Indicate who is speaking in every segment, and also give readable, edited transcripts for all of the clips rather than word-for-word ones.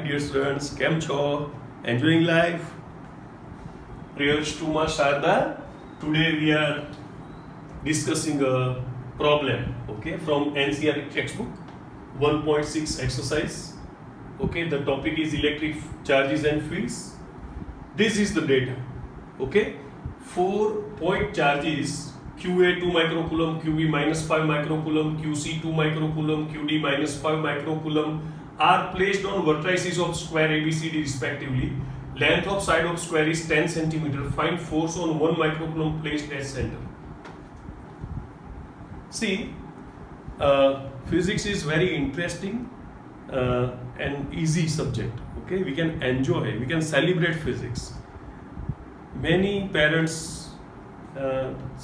Speaker 1: dear students, કેમ છો? Enjoying life? Prayers to Ma Sharda. Today we are discussing a problem, okay, from NCERT textbook, 1.6 exercise. Okay, the topic is electric charges and fields. This is the data. Okay, 4-point charges QA 2 microcoulomb, QB minus 5 microcoulomb, QC 2 microcoulomb, QD minus 5 microcoulomb are placed on vertices of square ABCD respectively. Length of side of square is 10 cm. Find force on 1 microcoulomb placed at center. See, physics is very interesting and easy subject. Okay, we can enjoy, we can celebrate physics. Many parents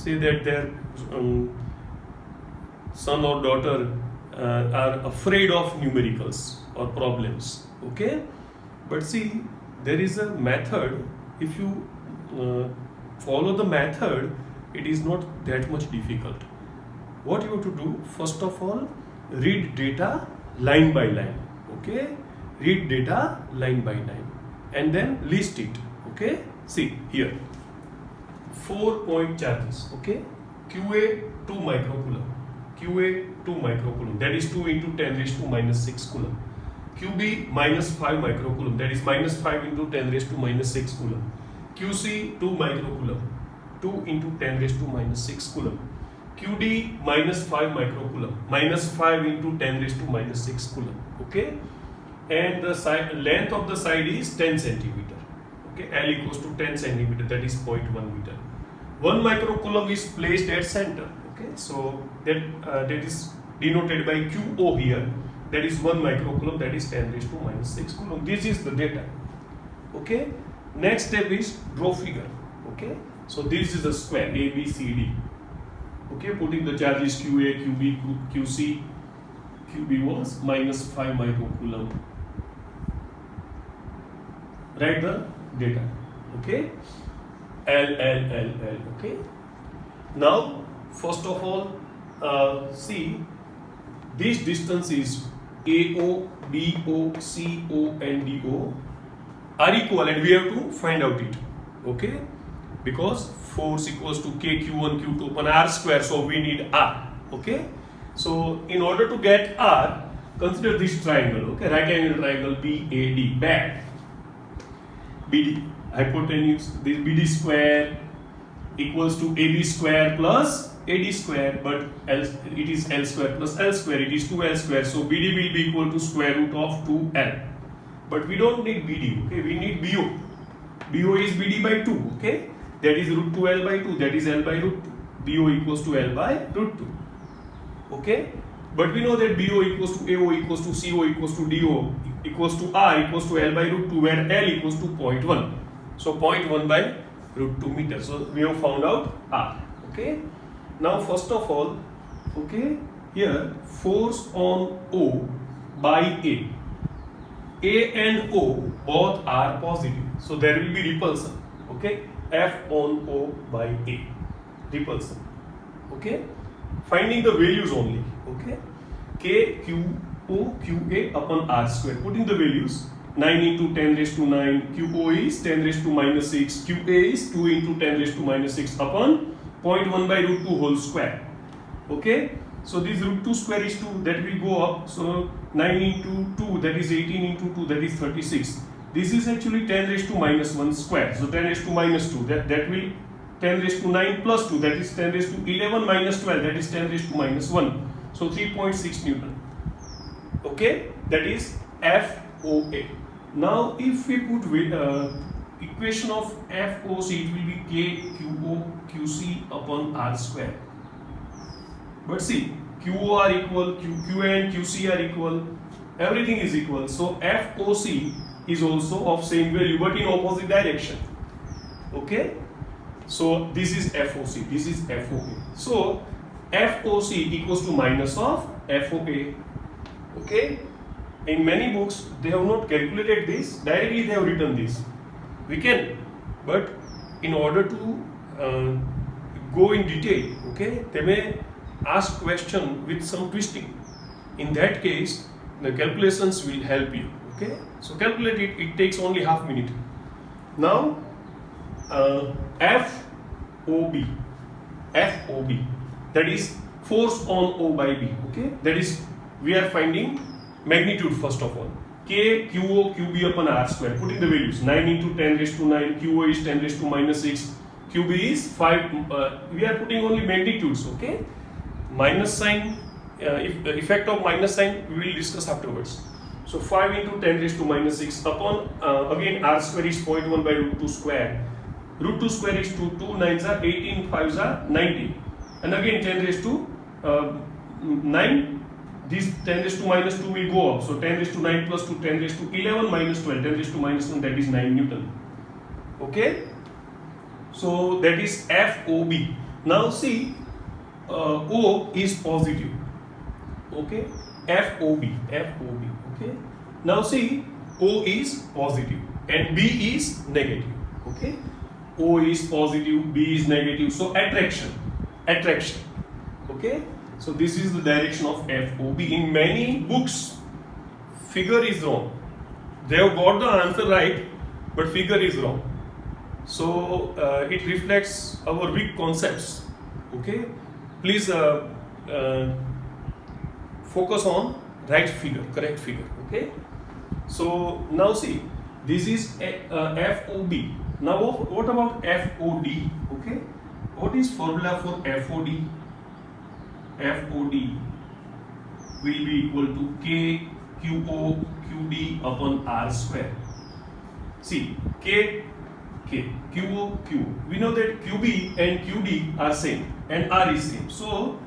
Speaker 1: say that their son or daughter are afraid of numericals or problems. Okay, but see, there is a method. If you follow the method, it is not that much difficult. What you have to do, first of all, read data line by line. Okay, read data line by line and then list it. Okay, see here, 4-point charges. Okay, QA 2 microcoulomb, QA 2 microcoulomb, that is 2 into 10 raised to minus 6 coulomb. QB minus 5 microcoulomb, that is minus 5 into 10 raised to minus 6 coulomb. QC 2 microcoulomb, 2 into 10 raised to minus 6 coulomb. QD minus 5 microcoulomb, minus 5 into 10 raised to minus 6 coulomb. Okay, and the length of the side is 10 centimeter. Okay, L equals to 10 centimeter, that is 0.1 meter. 1 microcoulomb is placed at center. Okay, so that is denoted by QO here. That is 1 microcoulomb, that is 10 raised to minus 6 coulomb. This is the data. Okay, next step is draw figure. Okay, so this is a square ABCD. Okay, putting the charges QA, QB, QC. QB was minus 5 microcoulomb. Write the data. Okay, L. Okay, now first of all, see, this distance is AO, BO, CO and DO are equal and we have to find out it. Okay, because force equals to K Q1 Q2 upon R square, so we need R. Okay, so in order to get R, consider this triangle. Okay, right angle triangle BAD, bad. BD, hypotenuse, this BD square equals to AB square plus AD square, but it is L square plus L square, it is 2L square, so BD will be equal to square root of 2L. But we don't need BD, okay, we need BO. BO is BD by 2, okay, that is root 2L by 2, that is L by root 2. BO equals to L by root 2, okay, but we know that BO equals to AO equals to CO equals to DO equals to R equals to L by root 2, where L equals to 0.1. So 0.1 by root 2 meters. So we have found out R. Okay. Now first of all, okay, here force on O by A. A and O both are positive. So there will be repulsion. Okay. F on O by A. Repulsion. Okay. Finding the values only. Okay. K, Q, O, QA upon R square. Putting the values, 9 into 10 raised to 9, QO is 10 raised to minus 6, QA is 2 into 10 raised to minus 6 upon 0.1 by root 2 whole square. Okay, so this root 2 square is 2, that will go up. So 9 into 2, that is 18 into 2, that is 36. This is actually 10 raised to minus 1 square. So 10 raised to minus 2, that will 10 raised to 9 plus 2, that is 10 raised to 11 minus 12, that is 10 raised to minus 1. So 3.6 Newton. Okay, that is FOA. Now if we put equation of FOC, it will be K QO QC upon R square. But see, QO are equal, QA and QC are equal, everything is equal. So FOC is also of same value but in opposite direction. Okay, so this is FOC, this is FOA. So FOC equals to minus of FOA. Okay, in many books they have not calculated this, directly they have written this. We can, but in order to go in detail, okay, they may ask question with some twisting. In that case, the calculations will help you. Okay, so calculate it. It takes only half minute. Now, FOB, that is force on O by B. Okay, that is we are finding magnitude first of all. K QO QB upon R square. Putting the values 9 into 10 raised to 9. QO is 10 raised to minus 6. QB is 5. We are putting only magnitudes. Okay, minus sign. Effect of minus sign we will discuss afterwards. So 5 into 10 raised to minus 6 upon again R square is 0.1 by root 2 square. Root 2 square is 2. 2 9s are 18. 5s are 19. And again 10 raised to 9. This 10 raised to minus 2 will go up. So 10 raised to 9 plus 2, 10 raised to 11 minus 12. 10 raised to minus 1, that is 9 Newton. Okay. So that is FOB. Now see, O is positive. Okay. FOB. Okay. Now see, O is positive and B is negative. Okay. O is positive, B is negative. So attraction. Okay. So this is the direction of FOB. In many books, figure is wrong. They have got the answer right, but figure is wrong. So it reflects our weak concepts. Okay, please focus on right figure, correct figure. Okay. So now see, this is FOB. Now what about FOD? Okay, what is formula for FOD? FOD will be equal to K QO QD upon R square. See, K QO Q. We know that QB and QD are same and R is same. So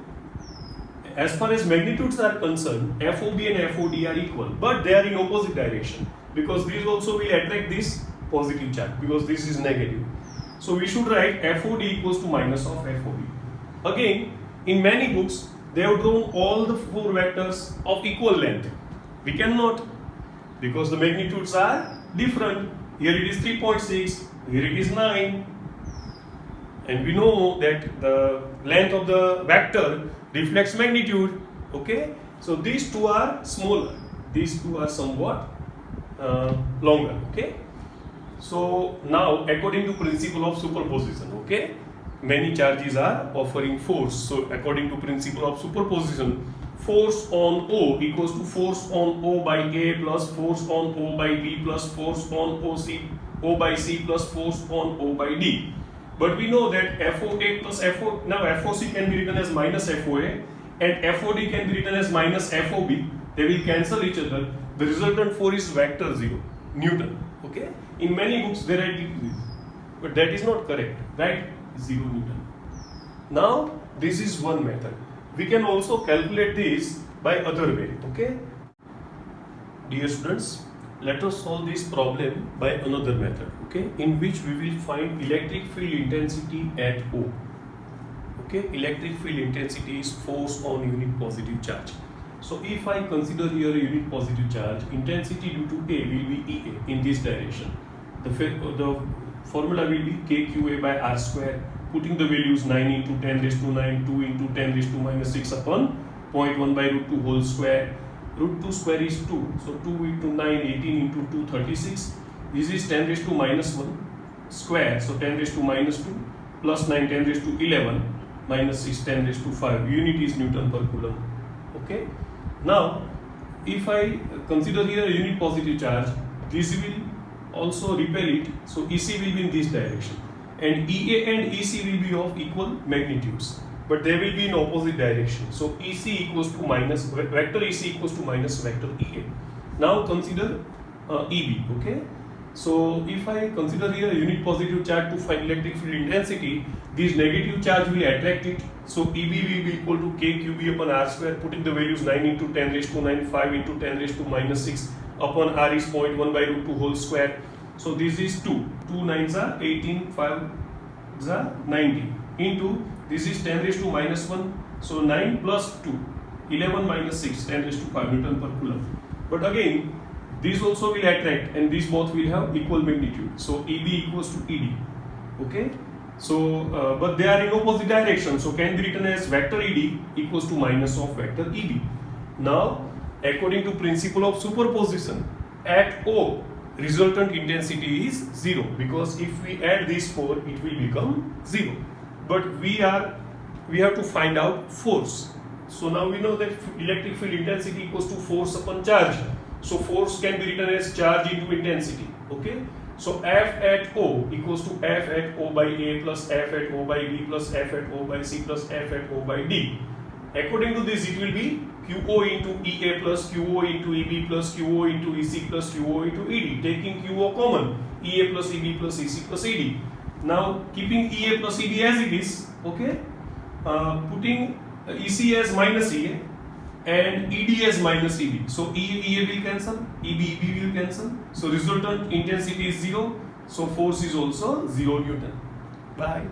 Speaker 1: as far as magnitudes are concerned, FOB and FOD are equal, but they are in opposite direction because these also will attract this positive charge because this is negative. So we should write FOD equals to minus of FOB. Again, in many books, they have drawn all the 4 vectors of equal length. We cannot because the magnitudes are different. Here it is 3.6, here it is 9. And we know that the length of the vector reflects magnitude. Okay, so these two are smaller, these two are somewhat longer. Okay, so now according to principle of superposition, okay, many charges are offering force. So according to principle of superposition, force on O equals to force on O by A plus force on O by B plus force on O by C plus force on O by D. But we know that FOA plus FO, now FOC can be written as minus FOA and FOD can be written as minus FOB. They will cancel each other. The resultant force is vector 0, Newton. Okay, in many books they write this, but that is not correct, right? 0 Newton. Now this is one method. We can also calculate this by other way. Okay, dear students, let us solve this problem by another method. Okay, in which we will find electric field intensity at O. Okay, electric field intensity is force on unit positive charge. So if I consider here a unit positive charge, intensity due to A will be EA in this direction. The formula will be KQA by R square. Putting the values 9 into 10 raised to 9, 2 into 10 raised to minus 6 upon 0.1 by root 2 whole square. Root 2 square is 2. So 2 into 9, 18 into 2, 36. This is 10 raised to minus 1 square. So 10 raised to minus 2 plus 9, 10 raised to 11 minus 6, 10 raised to 5. Unit is Newton per coulomb. Okay. Now, if I consider here a unit positive charge, this will also repel it. So EC will be in this direction. And EA and EC will be of equal magnitudes, but they will be in opposite direction. So EC equals to minus, vector EC equals to minus vector EA. Now consider EB, okay? So if I consider here a unit positive charge to find electric field intensity, this negative charge will attract it. So EB will be equal to KQB upon R square, putting the values 9 into 10 raised to 9, 5 into 10 raised to minus 6 upon R is 0.1 by root 2 whole square. So this is 2. 2 9s are 18, 5 are 90 into this is 10 raised to minus 1. So 9 plus 2, 11 minus 6, 10 raised to 5 Newton per coulomb. But again, these also will attract and these both will have equal magnitude. So EB equals to ED. Okay. So, but they are in opposite direction. So can be written as vector ED equals to minus of vector EB. Now, according to principle of superposition, at O, resultant intensity is 0, because if we add these 4, it will become 0. But we have to find out force. So now we know that electric field intensity equals to force upon charge. So force can be written as charge into intensity. Okay. So F at O equals to F at O by A plus F at O by B plus F at O by C plus F at O by D. According to this, it will be QO into EA plus QO into EB plus QO into EC plus QO into ED. Taking QO common, EA plus EB plus EC plus ED. Now keeping EA plus ED as it is, okay, putting EC as minus EA and ED as minus EB. So EA will cancel, EB will cancel. So resultant intensity is 0. So force is also 0 Newton. Bye.